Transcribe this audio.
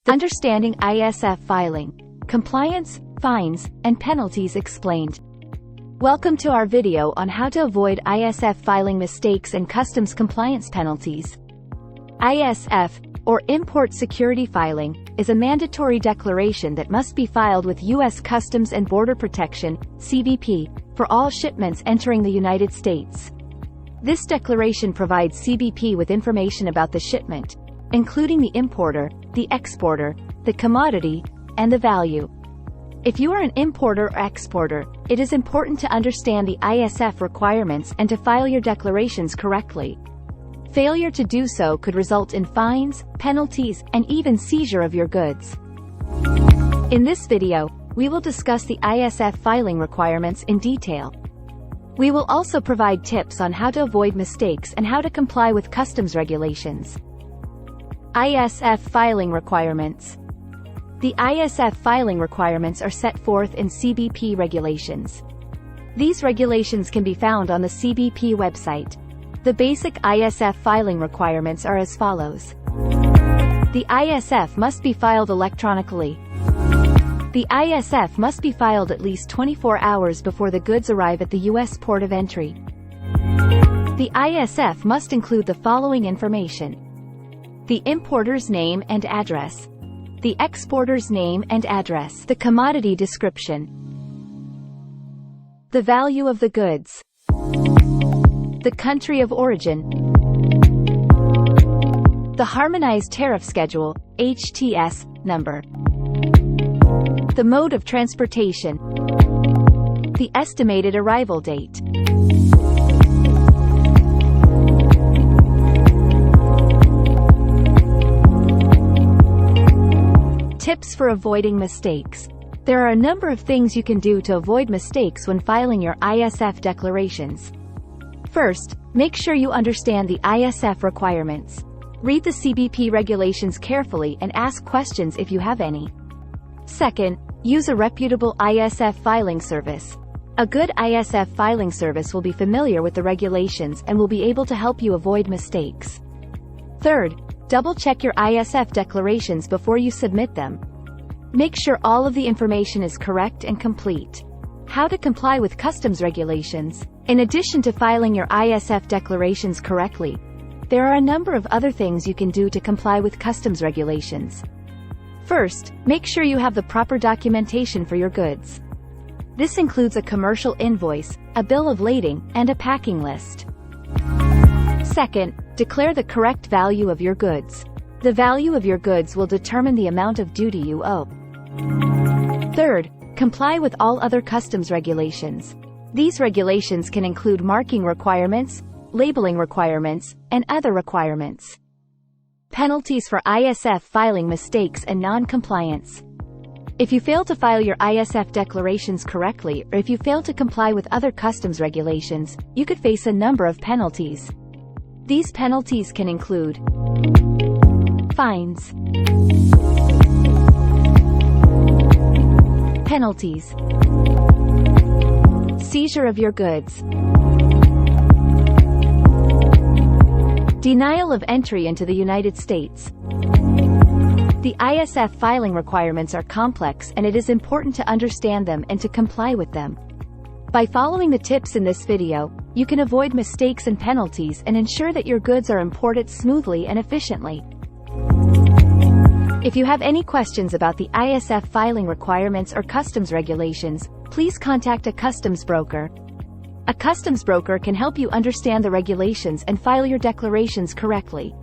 Understanding ISF filing, compliance, fines, and penalties explained. Welcome to our video on how to avoid ISF filing mistakes and customs compliance penalties. ISF, or Import Security Filing, is a mandatory declaration that must be filed with U.S. Customs and Border Protection, CBP, for all shipments entering the United States. This declaration provides CBP with information about the shipment, including the importer, the exporter, the commodity, and the value. If you are an importer or exporter, it is important to understand the ISF requirements and to file your declarations correctly. Failure to do so could result in fines, penalties, and even seizure of your goods. In this video, we will discuss the ISF filing requirements in detail. We will also provide tips on how to avoid mistakes and how to comply with customs regulations. ISF filing requirements. The ISF filing requirements are set forth in CBP regulations. These regulations can be found on the CBP website. The basic ISF filing requirements are as follows. The ISF must be filed electronically. The ISF must be filed at least 24 hours before the goods arrive at the U.S. port of entry. The ISF must include the following information: the importer's name and address, the exporter's name and address, the commodity description, the value of the goods, the country of origin, the Harmonized Tariff Schedule, HTS, number, the mode of transportation, the estimated arrival date. Tips for avoiding mistakes. There are a number of things you can do to avoid mistakes when filing your ISF declarations. First, make sure you understand the ISF requirements. Read the CBP regulations carefully and ask questions if you have any. Second, use a reputable ISF filing service. A good ISF filing service will be familiar with the regulations and will be able to help you avoid mistakes. Third, double-check your ISF declarations before you submit them. Make sure all of the information is correct and complete. How to comply with customs regulations. In addition to filing your ISF declarations correctly, there are a number of other things you can do to comply with customs regulations. First, make sure you have the proper documentation for your goods. This includes a commercial invoice, a bill of lading, and a packing list. Second, declare the correct value of your goods. The value of your goods will determine the amount of duty you owe. Third, comply with all other customs regulations. These regulations can include marking requirements, labeling requirements, and other requirements. Penalties for ISF filing mistakes and non-compliance. If you fail to file your ISF declarations correctly, or if you fail to comply with other customs regulations, you could face a number of penalties. These penalties can include fines, penalties, seizure of your goods, denial of entry into the United States. The ISF filing requirements are complex and it is important to understand them and to comply with them. By following the tips in this video, you can avoid mistakes and penalties and ensure that your goods are imported smoothly and efficiently. If you have any questions about the ISF filing requirements or customs regulations, please contact a customs broker. A customs broker can help you understand the regulations and file your declarations correctly.